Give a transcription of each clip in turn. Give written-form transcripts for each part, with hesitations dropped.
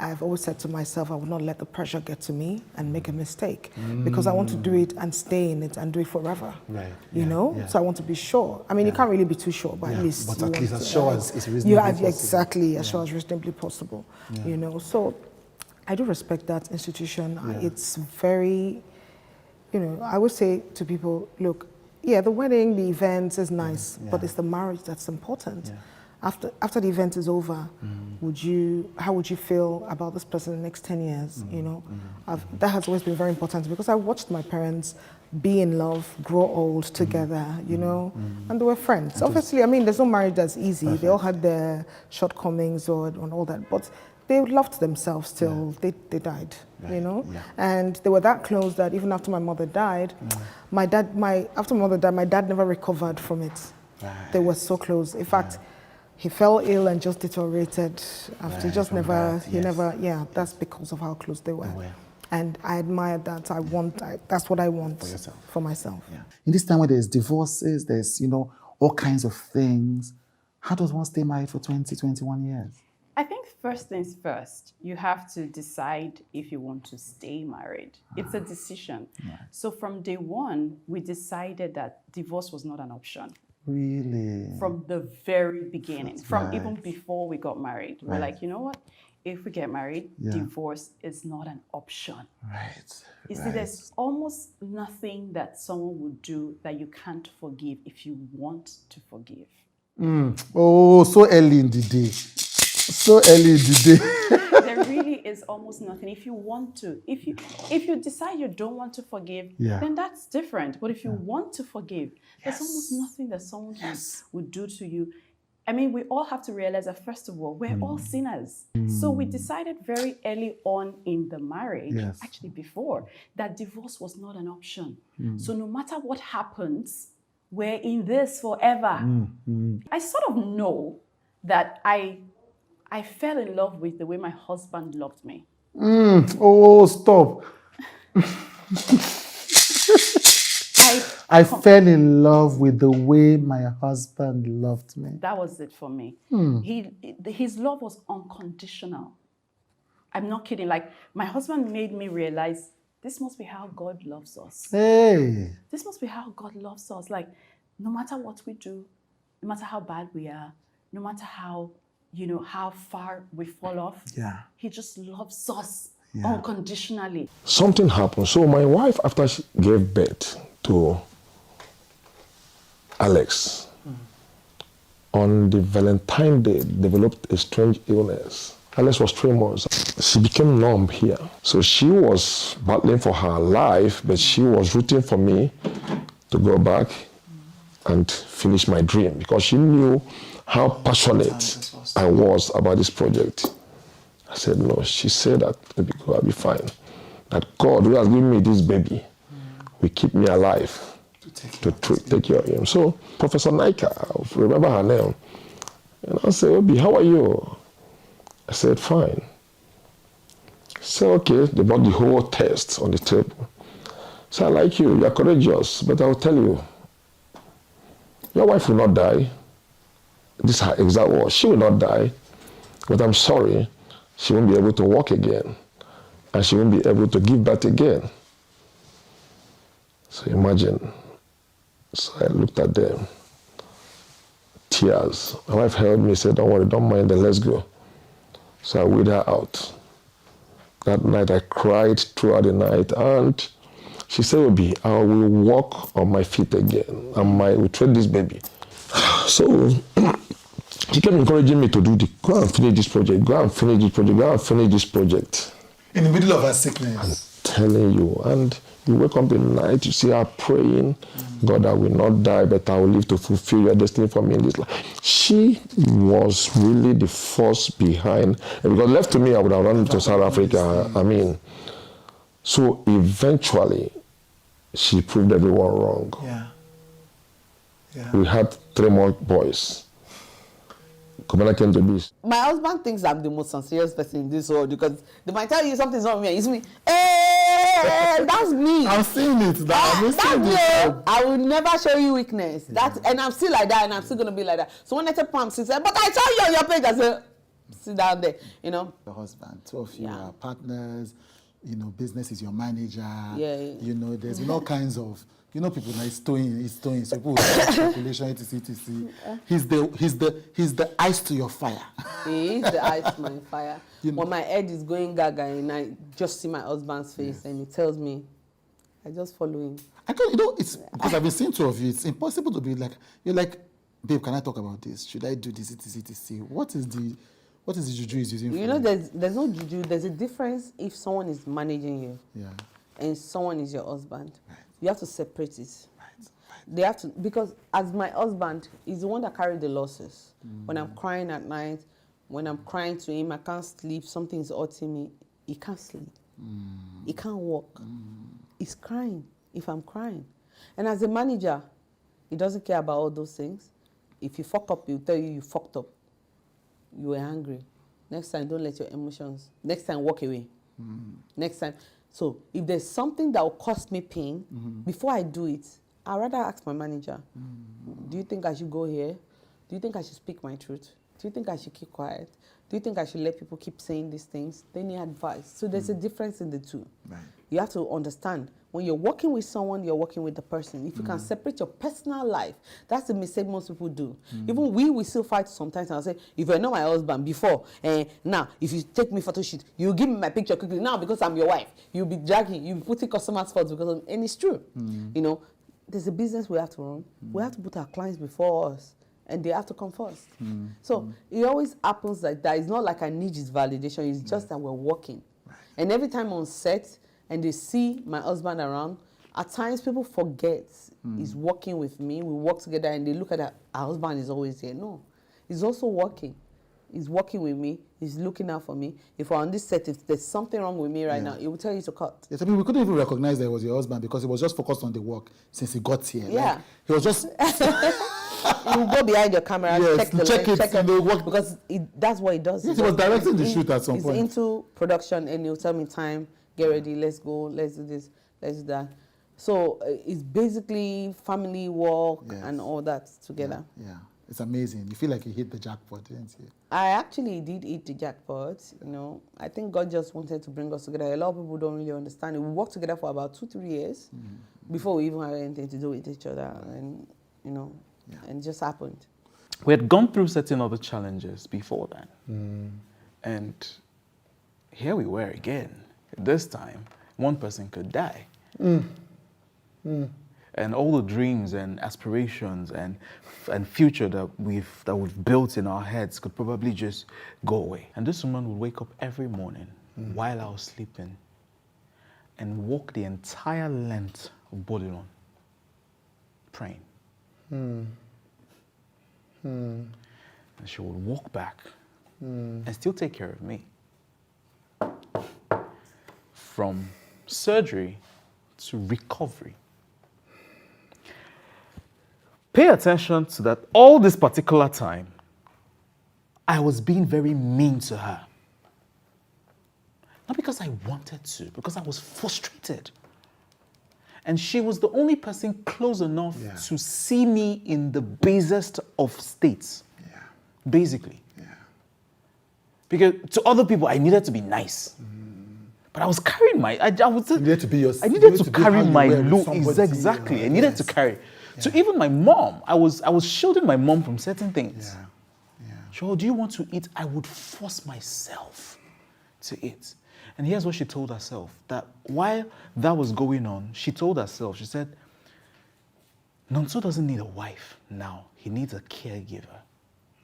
I've always said to myself, I will not let the pressure get to me and make a mistake because I want to do it and stay in it and do it forever. Right. You know? Yeah. So I want to be sure. I mean, you can't really be too sure, but at least. But at least as sure as is reasonably possible. Exactly, as sure as reasonably possible. Yeah. You know? So I do respect that institution. Yeah. It's very, you know, I would say to people, look, yeah, the wedding, the events is nice, but it's the marriage that's important. Yeah. After the event is over, how would you feel about this person in the next 10 years? You know, that has always been very important because I watched my parents be in love, grow old together, you know, and they were friends. Obviously, I mean, there's no marriage that's easy. Perfect. They all had their shortcomings and all that, but they loved themselves till they died, you know? Yeah. And they were that close that even after my mother died, after my mother died, my dad never recovered from it. Right. They were so close. In fact, he fell ill and just deteriorated after. That's because of how close they were. And I admire that. That's what I want for myself. Yeah. In this time where there's divorces, there's, you know, all kinds of things, how does one stay married for 20, 21 years? I think first things first, you have to decide if you want to stay married. It's a decision. Right. So from day one, we decided that divorce was not an option. Really? From the very beginning, even before we got married. We're like, you know what? If we get married, divorce is not an option. Right. You see, there's almost nothing that someone would do that you can't forgive if you want to forgive. Oh, so early in the day. So early in the day. There really is almost nothing. If you want to, if you decide you don't want to forgive, then that's different. But if you want to forgive, there's almost nothing that someone would do to you. I mean, we all have to realize that, first of all, we're all sinners. So we decided very early on in the marriage, actually before, that divorce was not an option. So no matter what happens, we're in this forever. I sort of know that I fell in love with the way my husband loved me. Oh, stop. I fell in love with the way my husband loved me. That was it for me. His love was unconditional. I'm not kidding. Like, my husband made me realize this must be how God loves us. Hey. This must be how God loves us. Like, no matter what we do, no matter how bad we are, no matter how, you know, how far we fall off, he just loves us unconditionally. Something happened. So my wife, after she gave birth to Alex, on the Valentine's Day, developed a strange illness. Alex was 3 months. She became numb here. So she was battling for her life, but she was rooting for me to go back and finish my dream because she knew how passionate I was about this project. I said, no. She said that, baby, I'll be fine. That God, who has given me this baby, will keep me alive to take care of him. So Professor Naika, I remember her name, and I said, Obi, how are you? I said, fine. She said, okay. They brought the whole test on the table. So I like you, you're courageous, but I'll tell you, your wife will not die. This is her exact word. She will not die, but I'm sorry, she won't be able to walk again, and she won't be able to give birth again. So imagine. So I looked at them, tears. My wife held me, said, don't worry, don't mind, then let's go. So I weighed her out. That night I cried throughout the night, and she said, Obi, I will walk on my feet again, and we treat this baby. So she kept encouraging me to go and finish this project, go and finish this project, go and finish this project. In the middle of her sickness. I'm telling you. And you wake up in the night, you see her praying, God, I will not die, but I will live to fulfill your destiny for me in this life. She was really the force behind, and because left to me, I would have run to South Africa. I mean, so eventually, she proved everyone wrong. We had 3 more boys. Cubana came to be. My husband thinks I'm the most serious person in this world because they might tell you something's wrong with me and you see me, hey, that's me. I'm seeing it. That's me. I will never show you weakness. And I'm still like that, and I'm still gonna be like that. So when I tell Pam, she said, but I saw you on your page, I said, sit down there, you know. Your husband, two of you are partners, you know, business is your manager. You know, there's been all kinds of, you know, people now it's Toyin. So people with speculation, etc. He's the ice to your fire. He is the ice to my fire. You know. When my head is going gaga and I just see my husband's face and he tells me, I just follow him. I can't, you know, it's because I've been seeing two of you. It's impossible to be like, you're like, babe, can I talk about this? Should I do this, etc. What is the juju he's using? You know, there's no juju. There's a difference if someone is managing you, and someone is your husband. Right. You have to separate it. Right. They have to, because as my husband, he's the one that carried the losses. When I'm crying at night, when I'm crying to him, I can't sleep. Something's hurting me. He can't sleep. He can't walk. He's crying if I'm crying. And as a manager, he doesn't care about all those things. If you fuck up, he'll tell you you fucked up. You were angry. Next time, don't let your emotions. Next time, walk away. Next time. So if there's something that will cause me pain, before I do it, I'd rather ask my manager, do you think I should go here? Do you think I should speak my truth? Do you think I should keep quiet? Do you think I should let people keep saying these things? They need advice. So there's a difference in the two. Right. You have to understand, when you're working with someone, you're working with the person. If you can separate your personal life, that's the mistake most people do. Even we still fight sometimes, and I'll say, if you're not my husband before, now, if you take me photo shoot, you give me my picture quickly. Now, because I'm your wife, you'll be dragging, you'll be putting customers first because of, and it's true. You know, there's a business we have to run. We have to put our clients before us, and they have to come first. So it always happens like that. It's not like I need his validation. It's just that we're working. Right. And every time on set, and they see my husband around, at times people forget he's working with me. We work together, and they look at our husband is always here. No, he's also working. He's working with me. He's looking out for me. If we're on this set, if there's something wrong with me right now, he will tell you to cut. Yes, I mean, we couldn't even recognize that it was your husband because he was just focused on the work since he got here. Yeah. Like, he was just... You go behind your camera, check the lens, check it, work. Because that's what he does. Yes, he was directing the shoot at some point. He's into production, and he'll tell me time, get ready, let's go, let's do this, let's do that. So it's basically family work and all that together. Yeah, it's amazing. You feel like you hit the jackpot, didn't you? I actually did hit the jackpot. You know, I think God just wanted to bring us together. A lot of people don't really understand it. We worked together for about 2-3 years before we even had anything to do with each other, and you know. Yeah. And it just happened. We had gone through certain other challenges before that. And here we were again. This time, one person could die. And all the dreams and aspirations and future that we've built in our heads could probably just go away. And this woman would wake up every morning while I was sleeping and walk the entire length of Obiwon praying. And she would walk back and still take care of me. From surgery to recovery. Pay attention to that. All this particular time, I was being very mean to her. Not because I wanted to, because I was frustrated. And she was the only person close enough to see me in the basest of states. Yeah. Basically. Yeah. Because to other people, I needed to be nice. But I was carrying my... I needed to be yourself. I needed to carry my look. Exactly. I needed to carry. Yeah. So even my mom, I was shielding my mom from certain things. Yeah. So, do you want to eat? I would force myself to eat. And here's what she told herself, that while that was going on, she told herself, she said, Nonso doesn't need a wife now. He needs a caregiver.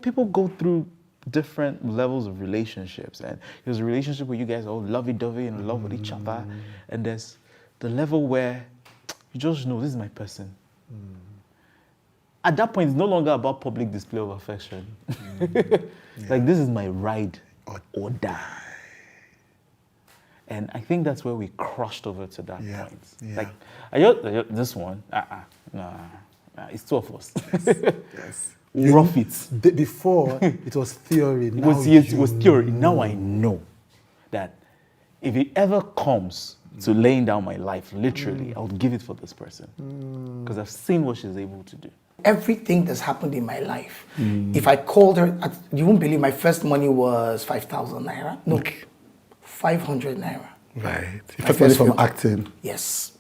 People go through different levels of relationships. And there's a relationship where you guys are all lovey-dovey and in love with each other. And there's the level where you just know, this is my person. At that point, it's no longer about public display of affection. Like, this is my ride or die. And I think that's where we crushed over to that point. Yeah. Like, this one, it's two of us. Yes. Rough it. Before, it was theory. It was theory. Now I know that if it ever comes to laying down my life, literally, I would give it for this person. Because I've seen what she's able to do. Everything that's happened in my life. If I called her, you won't believe my first money was 5,000 naira. No, 500 naira. Right. First from acting. Yes.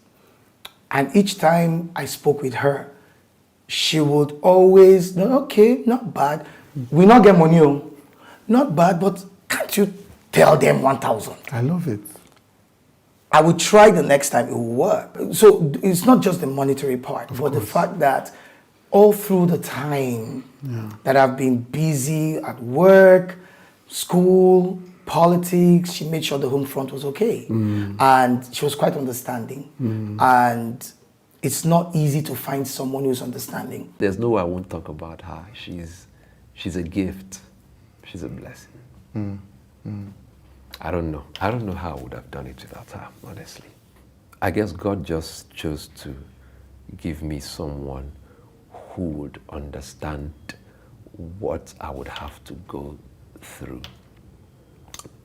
And each time I spoke with her, she would always, no, okay, not bad. We not get money, oh. Not bad, but can't you tell them 1,000? I love it. I would try the next time, it will work. So it's not just the monetary part, but the fact that all through the time that I've been busy at work, school, politics, she made sure the home front was okay. And she was quite understanding. And it's not easy to find someone who's understanding. There's no way I won't talk about her. She's a gift. She's a blessing. I don't know. I don't know how I would have done it without her, honestly. I guess God just chose to give me someone who would understand what I would have to go through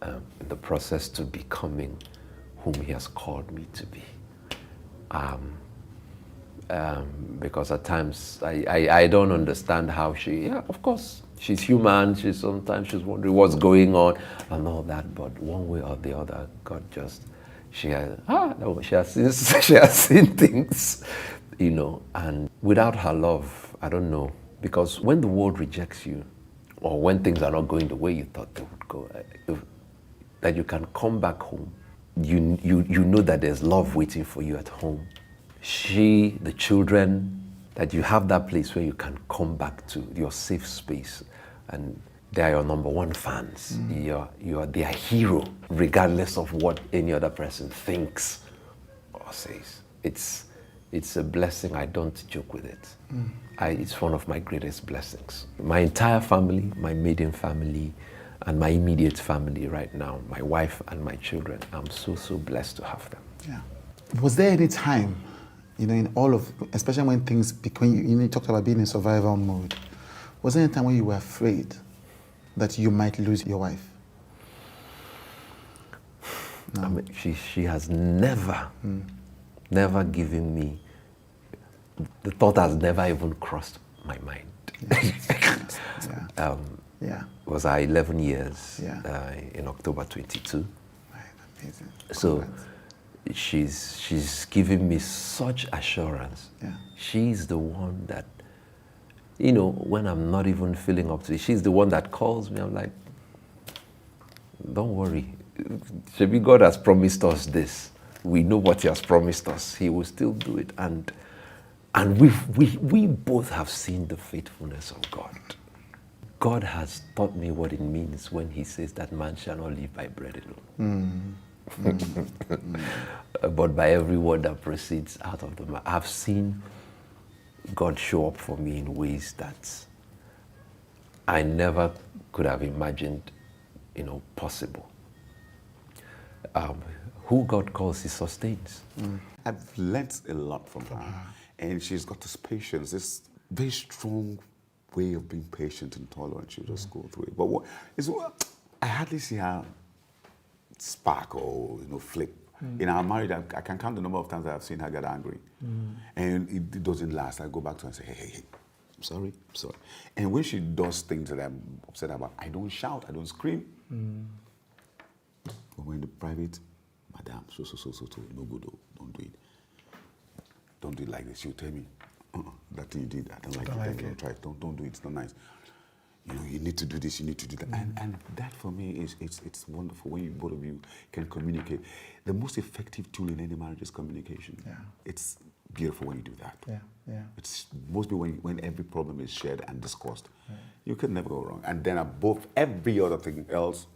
in the process to becoming whom He has called me to be. Because at times I don't understand how of course, she's human, sometimes she's wondering what's going on and all that, but one way or the other, God just, she has seen things, and without her love, I don't know, because when the world rejects you, or when things are not going the way you thought they would go, that you can come back home, you know that there's love waiting for you at home. The children, that you have that place where you can come back to your safe space, and they are your number one fans. You are their hero, regardless of what any other person thinks or says. It's a blessing. I don't joke with it. It's one of my greatest blessings. My entire family, my maiden family, and my immediate family right now, my wife and my children, I'm so blessed to have them. Yeah. Was there any time, in all of, especially when things, you talked about being in survival mode, was there any time when you were afraid that you might lose your wife? No. I mean, she has never given me, the thought has never even crossed my mind. It was 11 years in October 22. Right, amazing. So she's giving me such assurance. Yeah. She's the one that, when I'm not even feeling up to it, she's the one that calls me. I'm like, don't worry. Maybe God has promised us this. We know what He has promised us. He will still do it. And we both have seen the faithfulness of God. God has taught me what it means when He says that man shall not live by bread alone. But by every word that proceeds out of the mouth. I've seen God show up for me in ways that I never could have imagined, possible. Who God calls, He sustains. I've learnt a lot from her, and she's got this patience, this very strong way of being patient and tolerant. She'll just go through it. But I hardly see her spark or flip. In our marriage, I can count the number of times I've seen her get angry, and it doesn't last. I go back to her and say, hey, I'm sorry. And when she does things that I'm upset about, I don't shout, I don't scream. But when in the private, madam, so, no good, don't do it. Don't do it like this. She'll tell me, that thing you did, I don't like it. Don't try it. Don't do it. It's not nice. You need to do this. You need to do that. And that for me is it's wonderful when both of you can communicate. The most effective tool in any marriage is communication. Yeah. It's beautiful when you do that. Yeah. It's mostly when every problem is shared and discussed. Yeah. You can never go wrong. And then above every other thing else,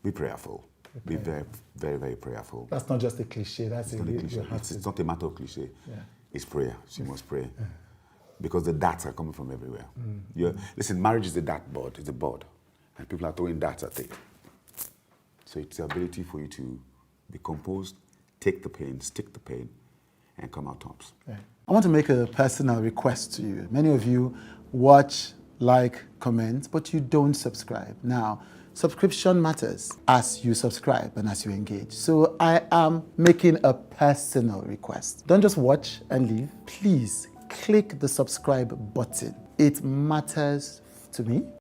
be prayerful. Be very, very, very prayerful. That's not just a cliche. It's not a matter of cliche. Yeah. It's prayer. She must pray. Yeah. Because the darts are coming from everywhere. Listen, marriage is a dartboard. It's a board. And people are throwing darts at it. So it's the ability for you to be composed, take the pain, stick the pain, and come out tops. Yeah. I want to make a personal request to you. Many of you watch, like, comment, but you don't subscribe. Now, subscription matters as you subscribe and as you engage. So I am making a personal request. Don't just watch and leave. Please click the subscribe button. It matters to me.